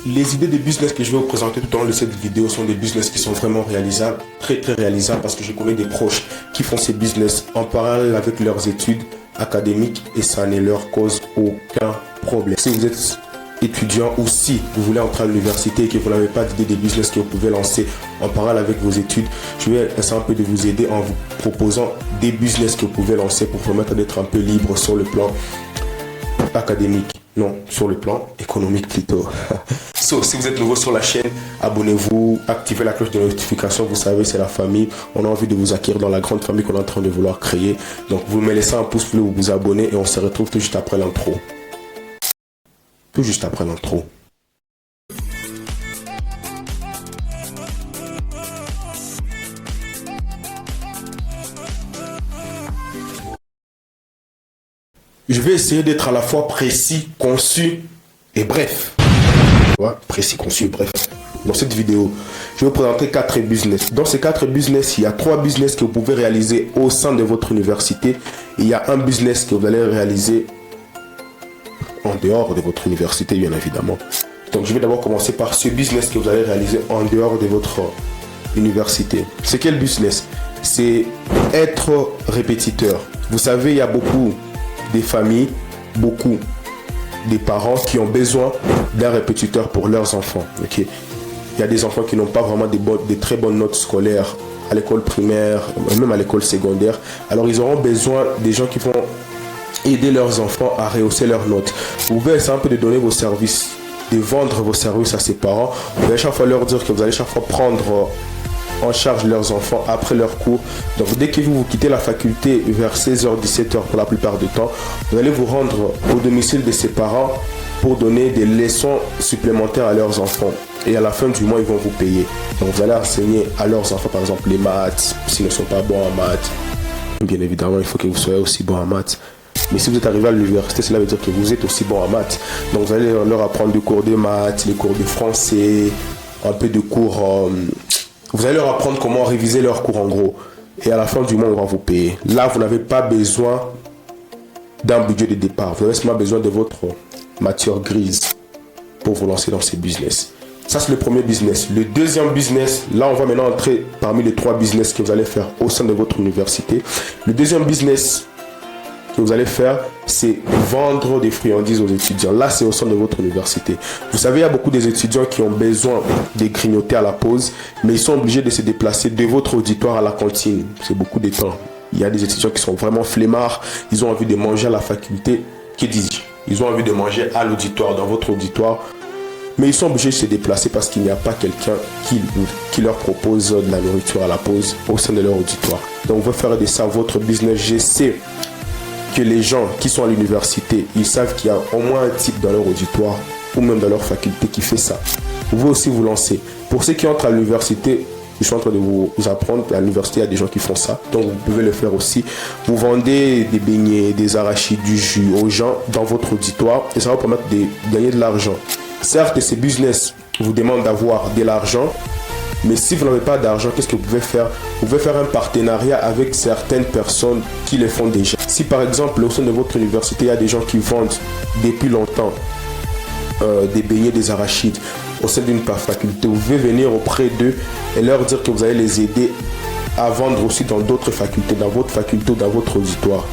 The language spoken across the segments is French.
Les idées de business que je vais vous présenter tout au long de cette vidéo sont des business qui sont vraiment réalisables, très réalisables, parce que je connais des proches qui font ces business en parallèle avec leurs études académiques et ça ne leur cause aucun problème. Si vous êtes étudiant ou si vous voulez entrer à l'université et que vous n'avez pas d'idée de business que vous pouvez lancer en parallèle avec vos études, je vais essayer un peu de vous aider en vous proposant des business que vous pouvez lancer pour vous permettre d'être un peu libre sur le plan académique. Non, sur le plan économique plutôt. Si vous êtes nouveau sur la chaîne, abonnez-vous, activez la cloche de notification, vous savez c'est la famille. On a envie de vous acquérir dans la grande famille qu'on est en train de vouloir créer. Donc vous me laissez un pouce bleu, vous vous abonnez et on se retrouve tout juste après l'intro. Tout juste après l'intro. Je vais essayer d'être à la fois précis, concis et bref. Ouais, précis, concis et bref. Dans cette vidéo, je vais vous présenter 4 business. Dans ces 4 business, il y a 3 business que vous pouvez réaliser au sein de votre université. Et il y a un business que vous allez réaliser en dehors de votre université, bien évidemment. Donc, je vais d'abord commencer par ce business que vous allez réaliser en dehors de votre université. C'est quel business? C'est être répétiteur. Vous savez, il y a beaucoup des familles, beaucoup des parents qui ont besoin d'un répétiteur pour leurs enfants. Okay? Il y a des enfants qui n'ont pas vraiment des très bonnes notes scolaires à l'école primaire, même à l'école secondaire. Alors, ils auront besoin des gens qui vont aider leurs enfants à rehausser leurs notes. Vous pouvez essayer un peu de donner vos services, de vendre vos services à ces parents. Vous allez chaque fois leur dire que vous allez chaque fois prendre en charge leurs enfants après leurs cours. Donc dès que vous quittez la faculté vers 16h, 17h pour la plupart du temps, vous allez vous rendre au domicile de ces parents pour donner des leçons supplémentaires à leurs enfants. Et à la fin du mois, ils vont vous payer. Donc vous allez enseigner à leurs enfants, par exemple, les maths, s'ils ne sont pas bons en maths. Bien évidemment, il faut que vous soyez aussi bons en maths. Mais si vous êtes arrivé à l'université, cela veut dire que vous êtes aussi bon en maths. Donc vous allez leur apprendre des cours de maths, les cours de français, un peu de cours... Vous allez leur apprendre comment réviser leurs cours en gros. Et à la fin du mois, on va vous payer. Là, vous n'avez pas besoin d'un budget de départ. Vous avez seulement besoin de votre matière grise pour vous lancer dans ces business. Ça, c'est le premier business. Le deuxième business, là, on va maintenant entrer parmi les 3 business que vous allez faire au sein de votre université. Le deuxième business que vous allez faire, c'est vendre des friandises aux étudiants. Là, c'est au sein de votre université. Vous savez, il y a beaucoup des étudiants qui ont besoin de grignoter à la pause, mais ils sont obligés de se déplacer de votre auditoire à la cantine. C'est beaucoup de temps. Il y a des étudiants qui sont vraiment flemmards. Ils ont envie de manger à la faculté. Que dis-je? Ils ont envie de manger à l'auditoire, dans votre auditoire. Mais ils sont obligés de se déplacer parce qu'il n'y a pas quelqu'un qui leur propose de la nourriture à la pause au sein de leur auditoire. Donc, vous faire de ça votre business. Je sais que les gens qui sont à l'université, ils savent qu'il y a au moins un type dans leur auditoire ou même dans leur faculté qui fait ça. Vous pouvez aussi vous lancer. Pour ceux qui entrent à l'université, je suis en train de vous apprendre, à l'université, il y a des gens qui font ça, donc vous pouvez le faire aussi. Vous vendez des beignets, des arachides, du jus aux gens dans votre auditoire et ça va vous permettre de gagner de l'argent. Certes, ces business vous demandent d'avoir de l'argent, mais si vous n'avez pas d'argent, qu'est-ce que vous pouvez faire? Vous pouvez faire un partenariat avec certaines personnes qui le font déjà. Si par exemple, au sein de votre université, il y a des gens qui vendent depuis longtemps des beignets, des arachides au sein d'une faculté, vous pouvez venir auprès d'eux et leur dire que vous allez les aider à vendre aussi dans d'autres facultés, dans votre faculté ou dans votre auditoire.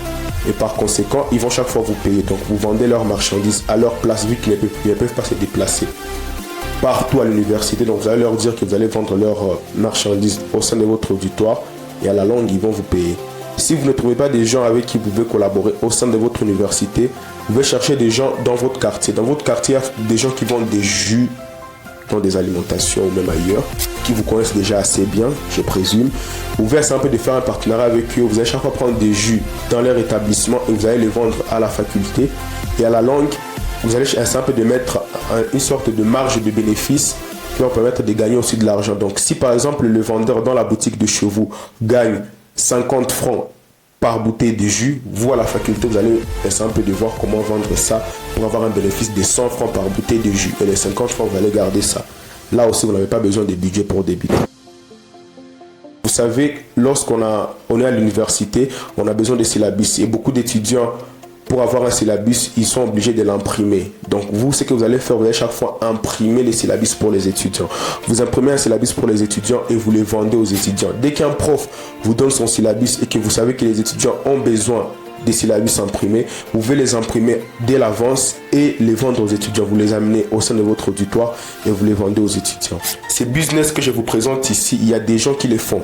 Et par conséquent, ils vont chaque fois vous payer. Donc vous vendez leurs marchandises à leur place vu qu'ils ne peuvent pas se déplacer partout à l'université. Donc vous allez leur dire que vous allez vendre leurs marchandises au sein de votre auditoire et à la longue, ils vont vous payer. Si vous ne trouvez pas des gens avec qui vous pouvez collaborer au sein de votre université, vous pouvez chercher des gens dans votre quartier. Dans votre quartier, il y a des gens qui vendent des jus dans des alimentations ou même ailleurs, qui vous connaissent déjà assez bien, je présume. Vous pouvez essayer un peu de faire un partenariat avec eux. Vous allez chaque fois prendre des jus dans leur établissement et vous allez les vendre à la faculté. Et à la longue, vous allez essayer un peu de mettre une sorte de marge de bénéfice qui va permettre de gagner aussi de l'argent. Donc si par exemple le vendeur dans la boutique de chez vous gagne 50 francs par bouteille de jus, vous à la faculté, vous allez essayer un peu de voir comment vendre ça pour avoir un bénéfice de 100 francs par bouteille de jus. Et les 50 francs, vous allez garder ça. Là aussi, vous n'avez pas besoin de budget pour débuter. Vous savez, lorsqu'on est à l'université, on a besoin de syllabus. Et beaucoup d'étudiants pour avoir un syllabus, ils sont obligés de l'imprimer. Donc vous, ce que vous allez faire, vous allez chaque fois imprimer les syllabus pour les étudiants. Vous imprimez un syllabus pour les étudiants et vous les vendez aux étudiants. Dès qu'un prof vous donne son syllabus et que vous savez que les étudiants ont besoin des syllabus imprimés, vous pouvez les imprimer dès l'avance et les vendre aux étudiants. Vous les amenez au sein de votre auditoire et vous les vendez aux étudiants. Ces business que je vous présente ici, il y a des gens qui les font.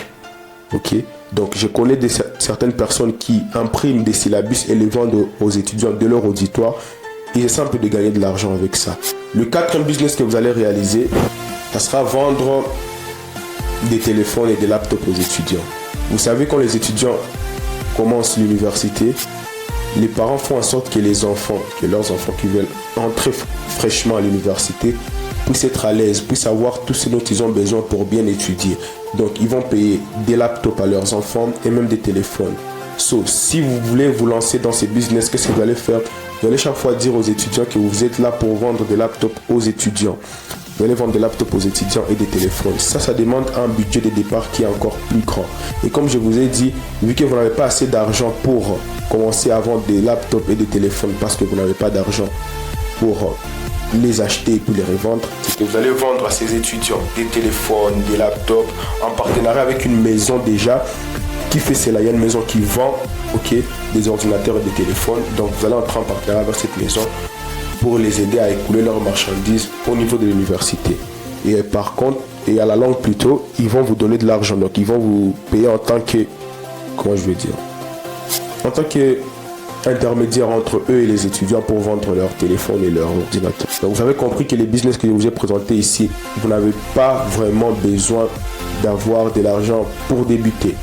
Ok, donc je connais certaines personnes qui impriment des syllabus et les vendent aux étudiants de leur auditoire. Ils essaient un peu de gagner de l'argent avec ça. Le quatrième business que vous allez réaliser, ça sera vendre des téléphones et des laptops aux étudiants. Vous savez, quand les étudiants commencent l'université, les parents font en sorte que leurs enfants qui veulent entrer fraîchement à l'université puissent être à l'aise, puissent avoir tout ce dont ils ont besoin pour bien étudier. Donc ils vont payer des laptops à leurs enfants et même des téléphones. Si vous voulez vous lancer dans ces business, qu'est-ce que vous allez faire? Vous allez chaque fois dire aux étudiants que vous êtes là pour vendre des laptops aux étudiants. Vous allez vendre des laptops aux étudiants et des téléphones. Ça demande un budget de départ qui est encore plus grand. Et comme je vous ai dit, vu que vous n'avez pas assez d'argent pour commencer à vendre des laptops et des téléphones parce que vous n'avez pas d'argent pour les acheter et puis les revendre, c'est que vous allez vendre à ces étudiants des téléphones, des laptops en partenariat avec une maison déjà qui fait cela. Il y a une maison qui vend des ordinateurs et des téléphones. Donc vous allez entrer en partenariat avec cette maison pour les aider à écouler leurs marchandises au niveau de l'université. Et par contre, et à la longue plutôt, ils vont vous donner de l'argent. Donc ils vont vous payer en tant que, en tant que intermédiaire entre eux et les étudiants pour vendre leurs téléphones et leurs ordinateurs. Donc vous avez compris que les business que je vous ai présentés ici, vous n'avez pas vraiment besoin d'avoir de l'argent pour débuter.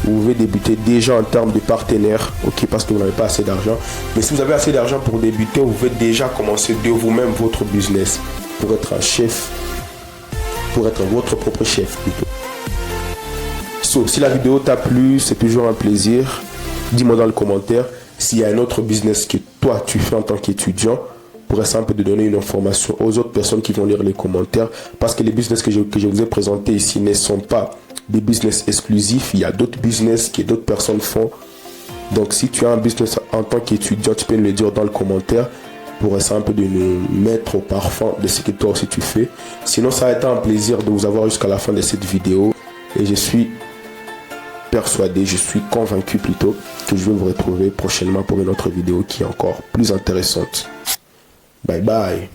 Vous pouvez débuter déjà en termes de partenaires, parce que vous n'avez pas assez d'argent. Mais si vous avez assez d'argent pour débuter, vous pouvez déjà commencer de vous-même votre business pour être un chef, pour être votre propre chef plutôt. Si la vidéo t'a plu, c'est toujours un plaisir. Dis-moi dans le commentaire s'il y a un autre business que toi tu fais en tant qu'étudiant, pour essayer un peu de donner une information aux autres personnes qui vont lire les commentaires, parce que les business que je vous ai présentés ici ne sont pas des business exclusifs. Il y a d'autres business que d'autres personnes font. Donc si tu as un business en tant qu'étudiant, tu peux me le dire dans le commentaire pour essayer un peu de nous mettre au parfum de ce que toi aussi tu fais. Sinon, ça a été un plaisir de vous avoir jusqu'à la fin de cette vidéo et je suis persuadé, je suis convaincu plutôt que je vais vous retrouver prochainement pour une autre vidéo qui est encore plus intéressante. Bye bye.